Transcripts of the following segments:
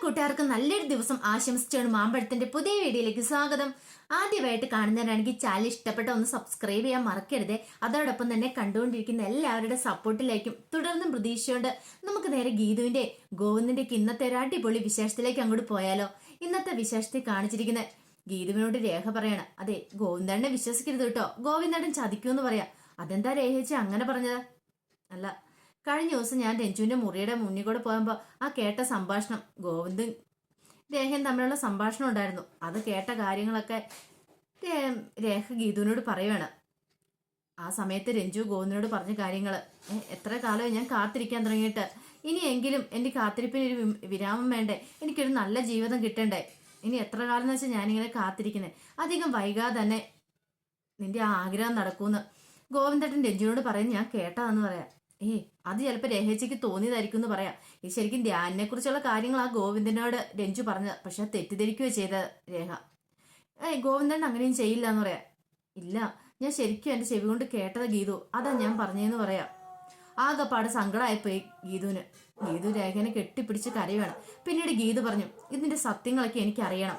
കൂട്ടുകാർക്ക് നല്ലൊരു ദിവസം ആശംസിച്ചാണ് മാമ്പഴത്തിന്റെ പുതിയ വീഡിയോയിലേക്ക് സ്വാഗതം. ആദ്യമായിട്ട് കാണുന്നവരാണെങ്കിൽ ചാനൽ ഇഷ്ടപ്പെട്ട ഒന്ന് സബ്സ്ക്രൈബ് ചെയ്യാൻ മറക്കരുത്. അതോടൊപ്പം തന്നെ കണ്ടുകൊണ്ടിരിക്കുന്ന എല്ലാവരുടെ സപ്പോർട്ടിലേക്കും തുടർന്നും പ്രതീക്ഷയോണ്ട് നമുക്ക് നേരെ ഗീതുവിന്റെ ഗോവിന്ദന്റെ ഇന്നത്തെ ഒരു അടിപൊളി വിശേഷത്തിലേക്ക് അങ്ങോട്ട് പോയാലോ. ഇന്നത്തെ വിശേഷത്തിൽ കാണിച്ചിരിക്കുന്ന ഗീതുവിനോട് രേഖ പറയണം, അതെ ഗോവിന്ദനെ വിശ്വസിക്കരുത് കേട്ടോ, ഗോവിന്ദൻ ചതിക്കൂന്ന് പറയാ. അതെന്താ രേഖ അങ്ങനെ പറഞ്ഞത്? അല്ല, കഴിഞ്ഞ ദിവസം ഞാൻ രഞ്ജുവിന്റെ മുറിയുടെ മുന്നിൽ കൂടെ പോകുമ്പോൾ ആ കേട്ട സംഭാഷണം, ഗോവിന്ദൻ രേഖയും തമ്മിലുള്ള സംഭാഷണം ഉണ്ടായിരുന്നു. അത് കേട്ട കാര്യങ്ങളൊക്കെ രേഖ ഗീതുവിനോട് പറയുവാണ്. ആ സമയത്ത് രഞ്ജു ഗോവിന്ദനോട് പറഞ്ഞ കാര്യങ്ങൾ, എത്ര കാലമായി ഞാൻ കാത്തിരിക്കാൻ തുടങ്ങിയിട്ട്, ഇനിയെങ്കിലും എൻ്റെ കാത്തിരിപ്പിനൊരു വിരാമം വേണ്ടേ, എനിക്കൊരു നല്ല ജീവിതം കിട്ടണ്ടേ, ഇനി എത്ര കാലം എന്ന് വെച്ചാൽ ഞാനിങ്ങനെ കാത്തിരിക്കുന്നത്, അധികം വൈകാതെ തന്നെ നിന്റെ ആ ആഗ്രഹം നടക്കൂന്ന് ഗോവിന്ദട്ടൻ രഞ്ജുവിനോട് പറയുന്നത് ഞാൻ കേട്ടതെന്ന് പറയാം. അത് ചിലപ്പോൾ രേഖയ്ക്ക് തോന്നിയതായിരിക്കും എന്ന് പറയാം. ഇത് ശരിക്കും ധ്യാനിനെ കുറിച്ചുള്ള കാര്യങ്ങൾ ആ ഗോവിന്ദനോട് രഞ്ജു പറഞ്ഞത്, പക്ഷെ തെറ്റിദ്ധരിക്കുകയോ ചെയ്ത രേഖ. ഗോവിന്ദൻ അങ്ങനെയും ചെയ്യില്ല എന്ന് പറയാം. ഇല്ല, ഞാൻ ശരിക്കും എൻ്റെ ചെവി കൊണ്ട് കേട്ടത് ഗീതു, അതാ ഞാൻ പറഞ്ഞതെന്ന് പറയാം. ആകെപ്പാട് സങ്കടമായിപ്പോയി ഗീതുവിന്. ഗീതു രേഖനെ കെട്ടിപ്പിടിച്ച് കരയുവാണ്. പിന്നീട് ഗീതു പറഞ്ഞു, ഇതിന്റെ സത്യങ്ങളൊക്കെ എനിക്ക് അറിയണം.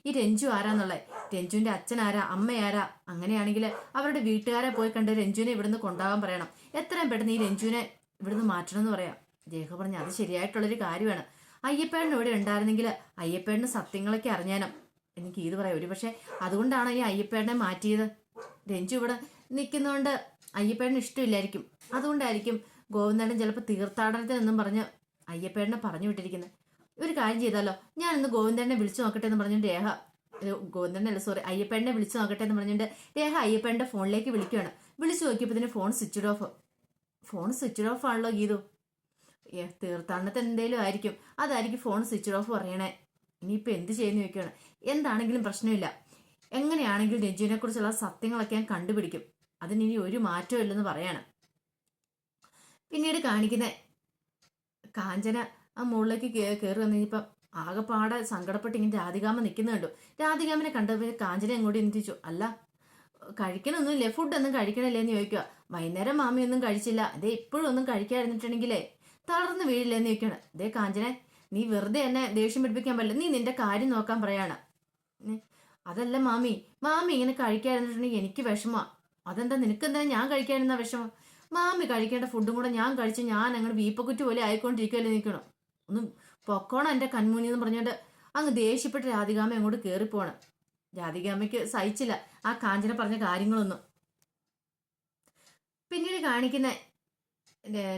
ഈ രഞ്ജു ആരാന്നുള്ളത്, രഞ്ജുവിന്റെ അച്ഛൻ ആരാ, അമ്മയാരാ, അങ്ങനെയാണെങ്കിൽ അവരുടെ വീട്ടുകാരെ പോയി കണ്ട് രഞ്ജുവിനെ ഇവിടുന്ന് കൊണ്ടുപോകാൻ പറയണം. എത്രയും പെട്ടെന്ന് ഈ രഞ്ജുവിനെ ഇവിടുന്ന് മാറ്റണം എന്ന് പറയാം. രേഖ പറഞ്ഞു, അത് ശരിയായിട്ടുള്ളൊരു കാര്യമാണ്. അയ്യപ്പേടൻ ഇവിടെ ഉണ്ടായിരുന്നെങ്കിൽ അയ്യപ്പേടന് സത്യങ്ങളൊക്കെ അറിഞ്ഞാനും എനിക്ക് ഇത് പറയാം. ഒരു പക്ഷെ അതുകൊണ്ടാണ് ഈ അയ്യപ്പേടനെ മാറ്റിയത്. രഞ്ജു ഇവിടെ നിൽക്കുന്നതുകൊണ്ട് അയ്യപ്പേടന് ഇഷ്ടമില്ലായിരിക്കും. അതുകൊണ്ടായിരിക്കും ഗോവിന്ദൻ ചിലപ്പോൾ തീർത്ഥാടനത്തിനെന്നും പറഞ്ഞ് അയ്യപ്പേടനെ പറഞ്ഞു വിട്ടിരിക്കുന്നത്. ഒരു കാര്യം ചെയ്താലോ, ഞാൻ ഇന്ന് ഗോവിന്ദനെ വിളിച്ചു നോക്കട്ടെ എന്ന് പറഞ്ഞിട്ട് രേഖ, ഗോവിന്ദനല്ല സോറി, അയ്യപ്പേടനെ വിളിച്ചു നോക്കട്ടെ എന്ന് പറഞ്ഞിട്ട് രേഖ അയ്യപ്പേടന്റെ ഫോണിലേക്ക് വിളിക്കുകയാണ്. വിളിച്ചു നോക്കിയപ്പോൾ phone switched off. Phone switched off ആണല്ലോ ഗീതു. തീർത്ഥാടനത്തിന് എന്തേലും ആയിരിക്കും, അതായിരിക്കും ഫോൺ സ്വിച്ച്ഡ് ഓഫ് പറയണേ. ഇനിയിപ്പോൾ എന്ത് ചെയ്യുന്നു ചോദിക്കുകയാണ്. എന്താണെങ്കിലും പ്രശ്നമില്ല, എങ്ങനെയാണെങ്കിലും രഞ്ജുവിനെ കുറിച്ചുള്ള സത്യങ്ങളൊക്കെ ഞാൻ കണ്ടുപിടിക്കും, അതിനി ഒരു മാറ്റവും ഇല്ലെന്ന് പറയാണ്. പിന്നീട് കാണിക്കുന്ന കാഞ്ചന ആ മുകളിലേക്ക് കയറി വന്നു കഴിഞ്ഞപ്പം ആകെപ്പാടെ സങ്കടപ്പെട്ട് ഇങ്ങനെ രാധികാമ്മ നിൽക്കുന്ന കണ്ടു. രാധികാമ്മനെ കണ്ടപ്പോൾ കാഞ്ചന എങ്ങോട്ട് ചിന്തിച്ചു, അല്ല കഴിക്കണമൊന്നുമില്ലേ, ഫുഡൊന്നും കഴിക്കണില്ലേ എന്ന് ചോദിക്കുക. വൈകുന്നേരം മാമിയൊന്നും കഴിച്ചില്ല, അതേ ഇപ്പോഴും ഒന്നും കഴിക്കാതിരുന്നിട്ടുണ്ടെങ്കിലേ തളർന്ന് വീഴില്ലെന്ന് ചോദിക്കണം. അതേ കാഞ്ചന, നീ വെറുതെ എന്നെ ദേഷ്യം പിടിപ്പിക്കാൻ പറ്റില്ല, നീ നിന്റെ കാര്യം നോക്കാൻ പറയാണ്. അതല്ല മാമി, മാമി ഇങ്ങനെ കഴിക്കാതിരുന്നിട്ടുണ്ടെങ്കിൽ എനിക്ക് വിഷമമാണ്. അതെന്താ, നിനക്കെന്താ ഞാൻ കഴിക്കാതിരുന്ന വിഷമം? മാമി കഴിക്കേണ്ട ഫുഡും കൂടെ ഞാൻ കഴിച്ച് ഞാൻ അങ്ങനെ വീപ്പക്കുറ്റി പോലെ ആയിക്കൊണ്ടിരിക്കുമല്ലേ നിൽക്കണം. ഒന്ന് പൊക്കോണം എൻ്റെ കൺമുന്നിൽ എന്ന് പറഞ്ഞുകൊണ്ട് അങ്ങ് ദേഷ്യപ്പെട്ട് രാധികാമ്മ അങ്ങോട്ട് കയറിപ്പോണം. രാധികാമ്മയ്ക്ക് സഹിച്ചില്ല ആ കാഞ്ചന പറഞ്ഞ കാര്യങ്ങളൊന്നും. പിന്നീട് കാണിക്കുന്ന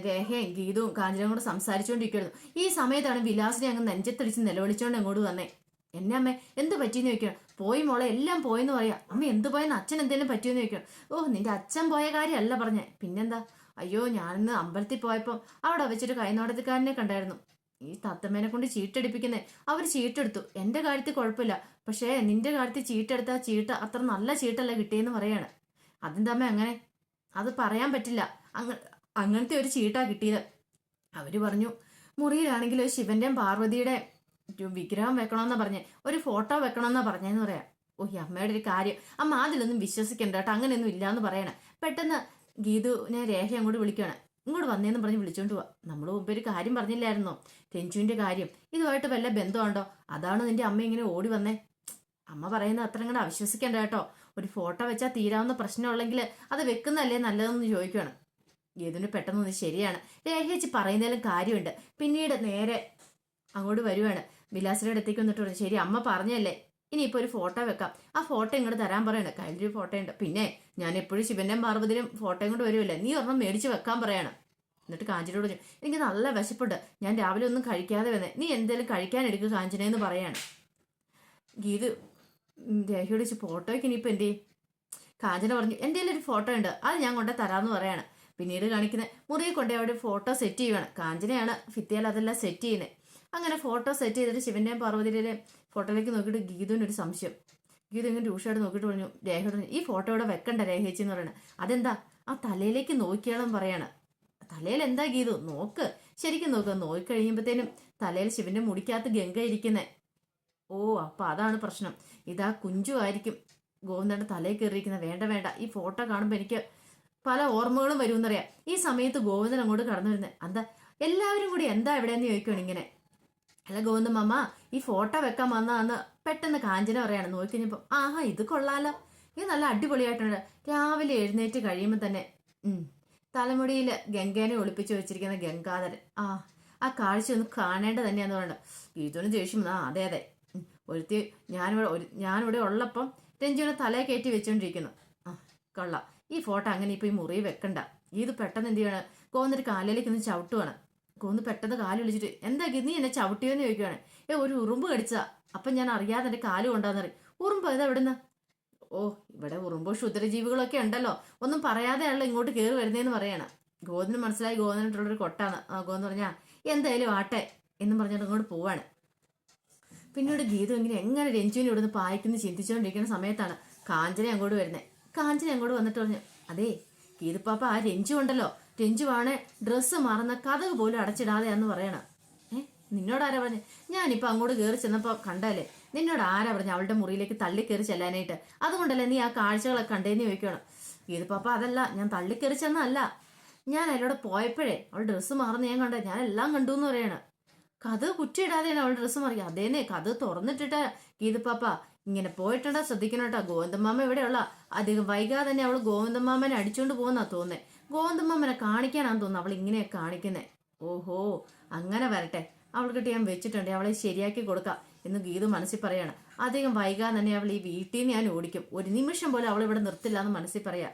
രേഖയും ഗീതവും കാഞ്ചനയും കൂടെ സംസാരിച്ചുകൊണ്ടിരിക്കുന്നു. ഈ സമയത്താണ് വിലാസിനെ അങ്ങ് നെഞ്ചത്തടിച്ച് നിലവിളിച്ചോണ്ട് അങ്ങോട്ട് വന്നേ. എന്നെ അമ്മ എന്ത് പറ്റിയെന്ന് ചോദിക്കണം. പോയി മോളെ, എല്ലാം പോയെന്ന് പറയാം. അമ്മ എന്ത് പോയെന്ന്, അച്ഛൻ എന്തെങ്കിലും പറ്റിയെന്ന് ചോദിക്കണം. ഓ, നിന്റെ അച്ഛൻ പോയ കാര്യമല്ല പറഞ്ഞേ, പിന്നെന്താ? അയ്യോ, ഞാനിന്ന് അമ്പലത്തിൽ പോയപ്പോൾ അവിടെ വെച്ചൊരു കൈനോട്ടത്തിക്കാരനെ കണ്ടായിരുന്നു. ഈ തത്തമ്മേനെ കൊണ്ട് ചീട്ടെടുപ്പിക്കുന്നേ, അവർ ചീട്ടെടുത്തു. എൻ്റെ കാര്യത്തിൽ കുഴപ്പമില്ല, പക്ഷേ നിന്റെ കാര്യത്തിൽ ചീട്ടെടുത്ത ചീട്ട് അത്ര നല്ല ചീട്ടല്ല കിട്ടിയെന്ന് പറയാണ്. അതെന്താമ്മ അങ്ങനെ? അത് പറയാൻ പറ്റില്ല, അങ്ങനത്തെ ഒരു ചീട്ടാ കിട്ടിയത്. അവര് പറഞ്ഞു, മുറിയിലാണെങ്കിൽ ശിവന്റെയും പാർവതിയുടെ വിഗ്രഹം വെക്കണമെന്നാ പറഞ്ഞേ, ഒരു ഫോട്ടോ വെക്കണമെന്നാ പറഞ്ഞെന്ന് പറയാം. ഓ, ഈ അമ്മയുടെ ഒരു കാര്യം, അമ്മ അതിലൊന്നും വിശ്വസിക്കണ്ട കേട്ടോ, അങ്ങനെയൊന്നും ഇല്ലാന്ന് പറയണേ. പെട്ടെന്ന് ഗീതുവിനെ രേഖ അങ്ങോട്ട് വിളിക്കുകയാണ്. ഇങ്ങോട്ട് വന്നേന്ന് പറഞ്ഞ് വിളിച്ചോണ്ട് പോവാ. നമ്മൾ മുമ്പ് ഒരു കാര്യം പറഞ്ഞില്ലായിരുന്നോ, രഞ്ജുവിന്റെ കാര്യം, ഇതുമായിട്ട് വല്ല ബന്ധമുണ്ടോ? അതാണ് നിന്റെ അമ്മ ഇങ്ങനെ ഓടി വന്നേ. അമ്മ പറയുന്നത് അത്ര ഇങ്ങനെ അവിശ്വസിക്കണ്ട കേട്ടോ, ഒരു ഫോട്ടോ വെച്ചാൽ തീരാവുന്ന പ്രശ്നമുള്ളെങ്കിൽ അത് വെക്കുന്നല്ലേ നല്ലതെന്ന് ചോദിക്കുകയാണ്. ഗീതുവിന് പെട്ടെന്ന് ശരിയാണ്, രേഖ പറയുന്നതിലും കാര്യമുണ്ട്. പിന്നീട് നേരെ അങ്ങോട്ട് വരുവാണ്. വിലാസിന്റെ അടുത്തേക്ക് വന്നിട്ട് പറഞ്ഞു, ശരി അമ്മ പറഞ്ഞല്ലേ, ഇനിയിപ്പോൾ ഒരു ഫോട്ടോ വെക്കാം, ആ ഫോട്ടോ ഇങ്ങോട്ട് തരാൻ പറയണം. കയ്യിലൊരു ഫോട്ടോ ഉണ്ട്, പിന്നെ ഞാൻ എപ്പോഴും ശിവന്റെയും പാർവതിയും ഫോട്ടോയും കൊണ്ട് വരുമല്ലേ, നീ ഒരെണ്ണം മേടിച്ച് വെക്കാൻ പറയണം. എന്നിട്ട് കാഞ്ചനയോട് പറഞ്ഞു, എനിക്ക് നല്ല വിശപ്പുണ്ട്, ഞാൻ രാവിലെ ഒന്നും കഴിക്കാതെ വന്നേ, നീ എന്തെങ്കിലും കഴിക്കാൻ എടുക്കുക കാഞ്ചനയെന്ന് പറയാണ്. ഗീത് രേഖയോട് വെച്ച് ഫോട്ടോയ്ക്ക് ഇനിയിപ്പോൾ എന്ത് ചെയ്യും? കാഞ്ചന പറഞ്ഞു, എൻ്റെ ഒരു ഫോട്ടോ ഉണ്ട്, അത് ഞാൻ കൊണ്ടേ തരാമെന്ന് പറയാണ്. പിന്നീട് കാണിക്കുന്ന മുറിയെ കൊണ്ടേ അവിടെ ഫോട്ടോ സെറ്റ് ചെയ്യുവാണ്. കാഞ്ചനയാണ് ഭിത്തിയാൽ അതെല്ലാം സെറ്റ് ചെയ്യുന്നത്. അങ്ങനെ ഫോട്ടോ സെറ്റ് ചെയ്തിട്ട് ശിവന്റെയും പാർവതിയുടെയും ഫോട്ടോയിലേക്ക് നോക്കിയിട്ട് ഗീതുവിന് ഒരു സംശയം. ഗീതു ഇങ്ങനെ രൂക്ഷമായിട്ട് നോക്കിയിട്ട് പറഞ്ഞു, രേഖ പറഞ്ഞു, ഈ ഫോട്ടോ ഇവിടെ വെക്കണ്ട രേഖേച്ചി എന്ന് പറയണത്. അതെന്താ? ആ തലയിലേക്ക് നോക്കിയാലും പറയാണ്. തലയിൽ എന്താ ഗീതു, നോക്ക്, ശരിക്കും നോക്കുക. നോക്കിക്കഴിയുമ്പോഴത്തേനും തലയിൽ ശിവന്റെ മുടിക്കകത്ത് ഗംഗ ഇരിക്കുന്നേ. ഓ, അപ്പൊ അതാണ് പ്രശ്നം. ഇതാ കുഞ്ചു ആയിരിക്കും ഗോവിന്ദന്റെ തലയിൽ കയറിയിരിക്കുന്നത്. വേണ്ട വേണ്ട, ഈ ഫോട്ടോ കാണുമ്പോൾ എനിക്ക് പല ഓർമ്മകളും വരുമെന്നറിയാം. ഈ സമയത്ത് ഗോവിന്ദൻ അങ്ങോട്ട് കടന്നു വരുന്നത്, എന്താ എല്ലാവരും കൂടി എന്താ എവിടെയെന്ന് ചോദിക്കുകയാണ്. ഇങ്ങനെ അല്ല ഗോവിന്ദമ്മ ഈ ഫോട്ടോ വെക്കാൻ വന്നതാന്ന് പെട്ടെന്ന് കാഞ്ചന പറയാണ്. നോക്കിക്കഴിഞ്ഞപ്പോ ആഹാ ഇത് കൊള്ളാലോ, ഇത് നല്ല അടിപൊളിയായിട്ടുണ്ട്. രാവിലെ എഴുന്നേറ്റ് കഴിയുമ്പോൾ തന്നെ തലമുടിയിൽ ഗംഗേനെ ഒളിപ്പിച്ചു വെച്ചിരിക്കുന്ന ഗംഗാധരൻ, ആ കാഴ്ച ഒന്ന് കാണേണ്ട തന്നെയാന്ന് പറയണ്ട. ഗീതുവിന് ദേഷ്യം. അതെ അതെ, ഒരുത്തി ഞാനിവിടെ ഉള്ളപ്പം രഞ്ജുവിനെ തലയെ കയറ്റി വെച്ചോണ്ടിരിക്കുന്നു. കൊള്ളാം, ഈ ഫോട്ടോ അങ്ങനെ ഇപ്പൊ ഈ മുറി വെക്കണ്ട. ഗീതു പെട്ടെന്ന് എന്ത് ചെയ്യാണ്, കോന്നൊരു കാലിലേക്ക് ഒന്ന് ചവിട്ടുവാണ്. കോന്ന് പെട്ടെന്ന് കാല് വിളിച്ചിട്ട് എന്താ നീ എന്നെ ചവിട്ടിയോന്ന് ചോദിക്കുവാണ്. ഒരു ഉറുമ്പ് കടിച്ചാ, അപ്പം ഞാൻ അറിയാതെ എന്റെ കാല് കൊണ്ടാന്നറി. ഉറുമ്പ് ഏതാ എവിടുന്ന്? ഓ ഇവിടെ ഉറുമ്പോ ക്ഷുദ്രജീവികളൊക്കെ ഉണ്ടല്ലോ, ഒന്നും പറയാതെയാണല്ലോ ഇങ്ങോട്ട് കയറി വരുന്നതെന്ന് പറയാണ്. ഗോവിന്ദന് മനസ്സിലായി ഗോവിന്ദനായിട്ടുള്ളൊരു കൊട്ടാണ്. ഗോവിന്ദൻ പറഞ്ഞാ എന്തായാലും ആട്ടെ എന്നും പറഞ്ഞിട്ട് അങ്ങോട്ട് പോവാണ്. പിന്നീട് ഗീതു എങ്ങനെ രഞ്ജുവിനെ ഇവിടുന്ന് പായിക്കുന്ന ചിന്തിച്ചുകൊണ്ടിരിക്കുന്ന സമയത്താണ് കാഞ്ചന അങ്ങോട്ട് വരുന്നത്. കാഞ്ചന അങ്ങോട്ട് വന്നിട്ട് പറഞ്ഞു, അതേ ഗീതുപ്പാപ്പ ആ രഞ്ജു ഉണ്ടല്ലോ, രഞ്ജുവാണ് ഡ്രസ്സ് മാറുന്ന കഥക് പോലും അടച്ചിടാതെയാന്ന് പറയണം. നിന്നോട് ആരാ പറഞ്ഞു? ഞാനിപ്പോൾ അങ്ങോട്ട് കയറി ചെന്നപ്പോൾ കണ്ടല്ലേ, നിന്നോട് ആരാ പറഞ്ഞു അവളുടെ മുറിയിലേക്ക് തള്ളിക്കയറി ചെല്ലാനായിട്ട്? അതുകൊണ്ടല്ലേ നീ ആ കാഴ്ചകളൊക്കെ കണ്ടേന്ന് ചോദിക്കണം. ഗീതുപ്പാപ്പ അതല്ല, ഞാൻ തള്ളിക്കയറി ചെന്നല്ല, ഞാൻ അതിലൂടെ പോയപ്പോഴേ അവൾ ഡ്രസ്സ് മാറുന്ന ഞാൻ കണ്ടേ, ഞാൻ എല്ലാം കണ്ടു എന്ന് പറയണം. കഥ കുറ്റിയിടാതെയാണ് അവൾ ഡ്രസ്സ് മാറി. അതേന്നെ, കഥ തുറന്നിട്ടിട്ട് ഗീതുപ്പാപ്പ ഇങ്ങനെ പോയിട്ടുണ്ടാ ശ്രദ്ധിക്കണോട്ടാ. ഗോവിന്ദമാമ ഇവിടെയുള്ള അധികം വൈകാതെ തന്നെ അവൾ ഗോവിന്ദമാമനെ അടിച്ചോണ്ട് പോകുന്നാ തോന്നേ. ഗോവിന്ദമാമനെ കാണിക്കാനാന്ന് തോന്നുന്നു അവൾ ഇങ്ങനെ കാണിക്കുന്നേ. ഓഹോ അങ്ങനെ വരട്ടെ, അവൾക്കിട്ട് ഞാൻ വെച്ചിട്ടുണ്ട്, അവളെ ശരിയാക്കി കൊടുക്കാം എന്ന് ഗീതു മനസ്സിൽ പറയാണ്. അധികം വൈകാതെ തന്നെ അവൾ ഈ വീട്ടിൽ നിന്ന് ഞാൻ ഓടിക്കും, ഒരു നിമിഷം പോലും അവൾ ഇവിടെ നിർത്തില്ല എന്ന് മനസ്സിൽ പറയാ.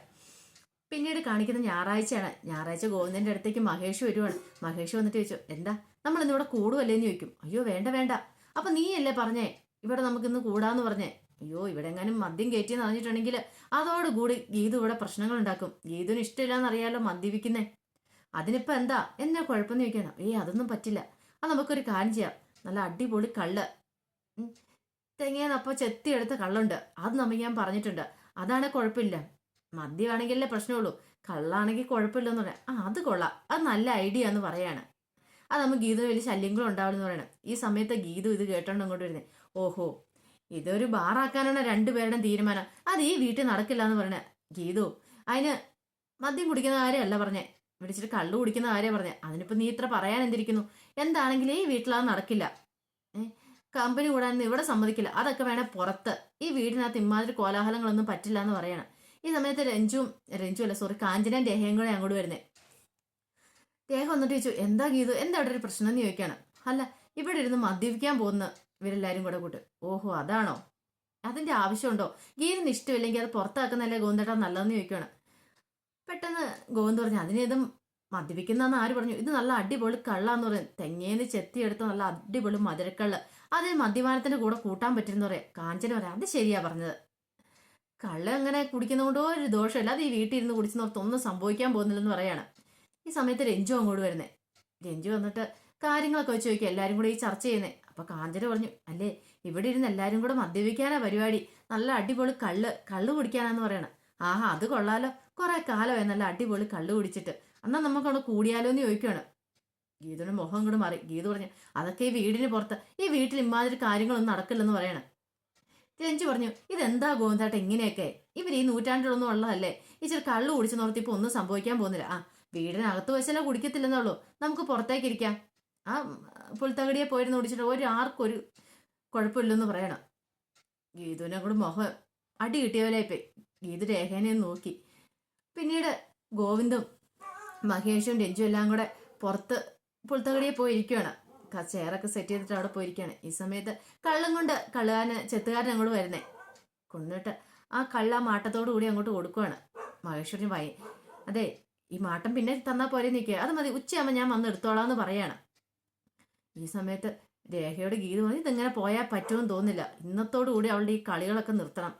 പിന്നീട് കാണിക്കുന്ന ഞായറാഴ്ചയാണ്. ഞായറാഴ്ച ഗോവിന്ദന്റെ അടുത്തേക്ക് മഹേഷ് വരുവാണ്. മഹേഷ് വന്നിട്ട് ചോദിച്ചു, എന്താ നമ്മൾ ഇന്നിവിടെ കൂടുവല്ലേന്ന് ചോദിക്കും. അയ്യോ വേണ്ട വേണ്ട, അപ്പൊ നീയല്ലേ പറഞ്ഞേ ഇവിടെ നമുക്കിന്ന് കൂടാന്ന് പറഞ്ഞേ. അയ്യോ ഇവിടെ എങ്ങാനും മദ്യം കയറ്റിയെന്ന് അറിഞ്ഞിട്ടുണ്ടെങ്കിൽ അതോടുകൂടി ഗീതു ഇവിടെ പ്രശ്നങ്ങൾ ഉണ്ടാക്കും. ഗീതുവിന് ഇഷ്ടമില്ലാന്ന് അറിയാലോ മദ്യപിക്കുന്നേ. അതിനിപ്പോ എന്താ എന്നാ കുഴപ്പമെന്ന് ചോദിക്കണം. അതൊന്നും പറ്റില്ല, അത് നമുക്കൊരു കാര്യം ചെയ്യാം, നല്ല അടിപൊളി കള്ള് തെങ്ങേന്നപ്പോൾ ചെത്തിയെടുത്ത കള്ളുണ്ട്, അത് നമുക്ക് ഞാൻ പറഞ്ഞിട്ടുണ്ട്, അതാണ് കുഴപ്പമില്ല. മദ്യമാണെങ്കിലല്ലേ പ്രശ്നമുള്ളൂ, കള്ളാണെങ്കിൽ കുഴപ്പമില്ലെന്ന് പറയാം. അത് കൊള്ളാം, അത് നല്ല ഐഡിയ എന്ന് പറയാണ്. അത് നമ്മൾ ഗീതുവിന് വലിയ ശല്യങ്ങളും ഉണ്ടാവുമെന്ന് പറയണം. ഈ സമയത്ത് ഗീതു ഇത് കേട്ടോണ്ട് അങ്ങോട്ട് വരുന്നത്. ഓഹോ ഇതൊരു ബാറാക്കാനാണ് രണ്ടുപേരുടെയും തീരുമാനം, അത് ഈ വീട്ടിൽ നടക്കില്ല എന്ന് പറയണേ. ഗീതു അതിന് മദ്യം കുടിക്കുന്ന കാര്യമല്ല പറഞ്ഞേ, വിളിച്ചിട്ട് കള്ളു കുടിക്കുന്ന കാര്യം പറഞ്ഞേ. അതിനിപ്പോ നീ ഇത്ര പറയാൻ എന്തിരിക്കുന്നു? എന്താണെങ്കിലും ഈ വീട്ടിലത് നടക്കില്ല, കമ്പനി കൂടാനൊന്നും ഇവിടെ സമ്മതിക്കില്ല, അതൊക്കെ വേണേ പുറത്ത്, ഈ വീടിനകത്ത് ഇമാതിരി കോലാഹലങ്ങളൊന്നും പറ്റില്ല എന്ന് പറയണം. ഈ സമയത്ത് കാഞ്ചനയും രേഖയും കൂടെ അങ്ങോട്ട് വരുന്നേ. രേഖ വന്നിട്ട് ചോദിച്ചു, എന്താ ഗീതു, എന്താ അവിടെ ഒരു പ്രശ്നം എന്ന് ചോദിക്കാണ്. അല്ല ഇവിടെ ഇരുന്ന് മദ്യപിക്കാൻ പോകുന്ന ഇവരെല്ലാരും കൂടെ കൂട്ട്. ഓഹോ അതാണോ, അതിന്റെ ആവശ്യമുണ്ടോ? ഗീതിന് ഇഷ്ടമില്ലെങ്കിൽ അത് പുറത്താക്കുന്നല്ലേ ഗോവിന്ദേട്ടാ നല്ലതെന്ന് ചോദിക്കുകയാണ്. പെട്ടെന്ന് ഗോവിന്ദ് പറഞ്ഞു, അതിനിതും മദ്യപിക്കുന്നതെന്ന് ആര് പറഞ്ഞു? ഇത് നല്ല അടിപൊളി കള്ളാന്ന് പറയും, തെങ്ങേന്ന് ചെത്തിയെടുത്ത നല്ല അടിപൊളി മധുരക്കള്ള്, അതിന് മദ്യപാനത്തിന്റെ കൂടെ കൂട്ടാൻ പറ്റുമെന്ന് പറയാം. കാഞ്ചന പറയാം, അത് ശരിയാ പറഞ്ഞത്, കള്ള് അങ്ങനെ കുടിക്കുന്നതുകൊണ്ടോ ഒരു ദോഷമില്ല, അത് ഈ വീട്ടിൽ ഇരുന്ന് കുടിച്ചെന്നോർത്തൊന്നും സംഭവിക്കാൻ പോകുന്നില്ലെന്ന് പറയാണ്. ഈ സമയത്ത് രഞ്ജു അങ്ങോട്ട് വരുന്നേ. രഞ്ജു വന്നിട്ട് കാര്യങ്ങളൊക്കെ വെച്ച് ചോദിക്കുക, എല്ലാരും കൂടെ ഈ ചർച്ച ചെയ്യുന്നേ. അപ്പൊ കാഞ്ചന പറഞ്ഞു, അല്ലേ ഇവിടെ ഇരുന്ന് എല്ലാരും കൂടെ മദ്യപിക്കാനാ പരിപാടി, നല്ല അടിപൊളി കള്ള് കുടിക്കാനാന്ന് പറയണം. ആഹാ അത് കൊള്ളാലോ, കുറെ കാലമായി നല്ല അടിപൊളി കള്ള് കുടിച്ചിട്ട്, എന്നാ നമുക്കവിടെ കൂടിയാലോ എന്ന് ചോദിക്കുകയാണ്. ഗീതുവിന്റെ മുഖം കൂടെ മാറി. ഗീതു പറഞ്ഞു, അതൊക്കെ ഈ വീടിന് പുറത്ത്, ഈ വീട്ടിൽ ഇമാതിരി കാര്യങ്ങളൊന്നും നടക്കില്ലെന്ന് പറയണം. രഞ്ജു പറഞ്ഞു, ഇതെന്താ ഗോവിന്ദേട്ടാ ഇങ്ങനെയൊക്കെ, ഇവർ ഈ നൂറ്റാണ്ടിലൊന്നും ഉള്ളതല്ലേ, ഇച്ചിരി കള്ളു കുടിച്ചു നോർത്തി ഇപ്പൊ ഒന്നും സംഭവിക്കാൻ പോകുന്നില്ല. വീടിനകത്ത് വെച്ചാലോ കുടിക്കത്തില്ലെന്നുള്ളൂ, നമുക്ക് പുറത്തേക്ക് ഇരിക്കാം, ആ പുൽത്തകടിയെ പോയിരുന്നു കുടിച്ചിട്ട് ആർക്കൊരു കുഴപ്പമില്ലെന്ന് പറയണം. ഗീതുവിനെ കൂടെ മുഖം അടി കിട്ടിയവരായിപ്പോയി. ഗീതു രേഖേനെ നോക്കി. പിന്നീട് ഗോവിന്ദും മഹേഷും രഞ്ജു എല്ലാം കൂടെ പുറത്ത് പുൽത്തകടിയെ പോയിരിക്കുകയാണ്. ചെയറൊക്കെ സെറ്റ് ചെയ്തിട്ട് അവിടെ പോയിരിക്കുകയാണ്. ഈ സമയത്ത് കള്ളും കൊണ്ട് ചെത്തുകാരൻ അങ്ങോട്ട് വരുന്നേ. കൊണ്ടിട്ട് ആ കള്ള മാട്ടത്തോടു കൂടി അങ്ങോട്ട് കൊടുക്കുവാണ്. മഹേശ്വരന് അതെ ഈ മാട്ടം പിന്നെ തന്നാ പോരെ നിൽക്കുക, അത് മതി, ഉച്ചയാകുമ്പോൾ ഞാൻ വന്ന് എടുത്തോളാം എന്ന് പറയാണ്. ഈ സമയത്ത് രേഖയോട് ഗീത പറഞ്ഞു, ഇതെങ്ങനെ പോയാൽ പറ്റുമെന്ന് തോന്നില്ല, ഇന്നത്തോടു കൂടി അവളുടെ ഈ കളികളൊക്കെ നിർത്തണം,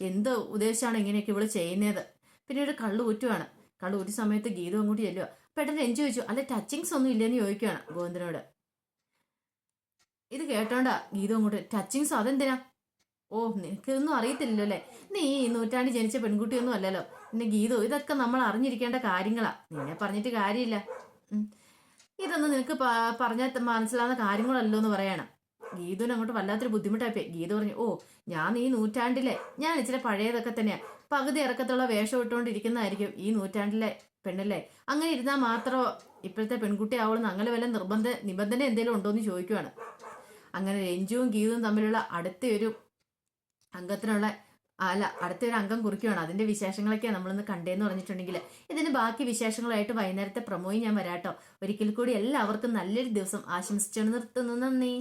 എന്ത് ഉദ്ദേശമാണ് ഇങ്ങനെയൊക്കെ ഇവള് ചെയ്യുന്നത്. പിന്നീട് കള്ളു ഊറ്റുവാണ്. കള്ളു ഊറ്റിയ സമയത്ത് ഗീത അങ്ങോട്ട് ചെല്ലുക. പെട്ടെന്ന് രഞ്ജു ചോദിച്ചു, അല്ല ടച്ചിങ്സ് ഒന്നും ഇല്ലെന്ന് ചോദിക്കുകയാണ് ഗോവിന്ദനോട്. ഇത് കേട്ടോണ്ടാ ഗീത അങ്ങോട്ട്, ടച്ചിങ്സ് അതെന്തിനാ? ഓ നിനക്കിതൊന്നും അറിയത്തില്ലല്ലോ അല്ലേ, നീ ഈ നൂറ്റാണ്ടിൽ ജനിച്ച പെൺകുട്ടിയൊന്നും അല്ലല്ലോ. പിന്നെ ഗീതു ഇതൊക്കെ നമ്മൾ അറിഞ്ഞിരിക്കേണ്ട കാര്യങ്ങളാ, നിന്നെ പറഞ്ഞിട്ട് കാര്യമില്ല, ഇതൊന്നും നിനക്ക് പറഞ്ഞാൽ മനസ്സിലാവുന്ന കാര്യങ്ങളല്ലോ എന്ന് പറയണം. ഗീതുവിന് അങ്ങോട്ട് വല്ലാത്തൊരു ബുദ്ധിമുട്ടായിപ്പോയി. ഗീത പറഞ്ഞു, ഓ ഞാൻ ഈ നൂറ്റാണ്ടിലെ ഞാൻ ഇച്ചിരി പഴയതൊക്കെ തന്നെയാ, പകുതി ഇറക്കത്തുള്ള വേഷം ഇട്ടുകൊണ്ടിരിക്കുന്നതായിരിക്കും ഈ നൂറ്റാണ്ടിലെ പെണ്ണല്ലേ, അങ്ങനെ ഇരുന്നാൽ മാത്രമോ ഇപ്പോഴത്തെ പെൺകുട്ടി ആവണമെന്ന് അങ്ങനെ വല്ല നിബന്ധന എന്തെങ്കിലും ഉണ്ടോയെന്ന് ചോദിക്കുവാണ്. അങ്ങനെ രഞ്ജുവും ഗീതുവും തമ്മിലുള്ള അടുത്തൊരു അംഗത്തിനുള്ള അടുത്തൊരു അംഗം കുറിക്കുകയാണ്. അതിന്റെ വിശേഷങ്ങളൊക്കെയാണ് നമ്മളൊന്ന് കണ്ടേന്ന് പറഞ്ഞിട്ടുണ്ടെങ്കിൽ ഇതിന് ബാക്കി വിശേഷങ്ങളായിട്ട് വൈകുന്നേരത്തെ പ്രമോയും ഞാൻ വരാട്ടോ. ഒരിക്കൽ കൂടി എല്ലാവർക്കും നല്ലൊരു ദിവസം ആശംസിച്ചുകൊണ്ട് നിർത്തുന്നു. നന്ദി.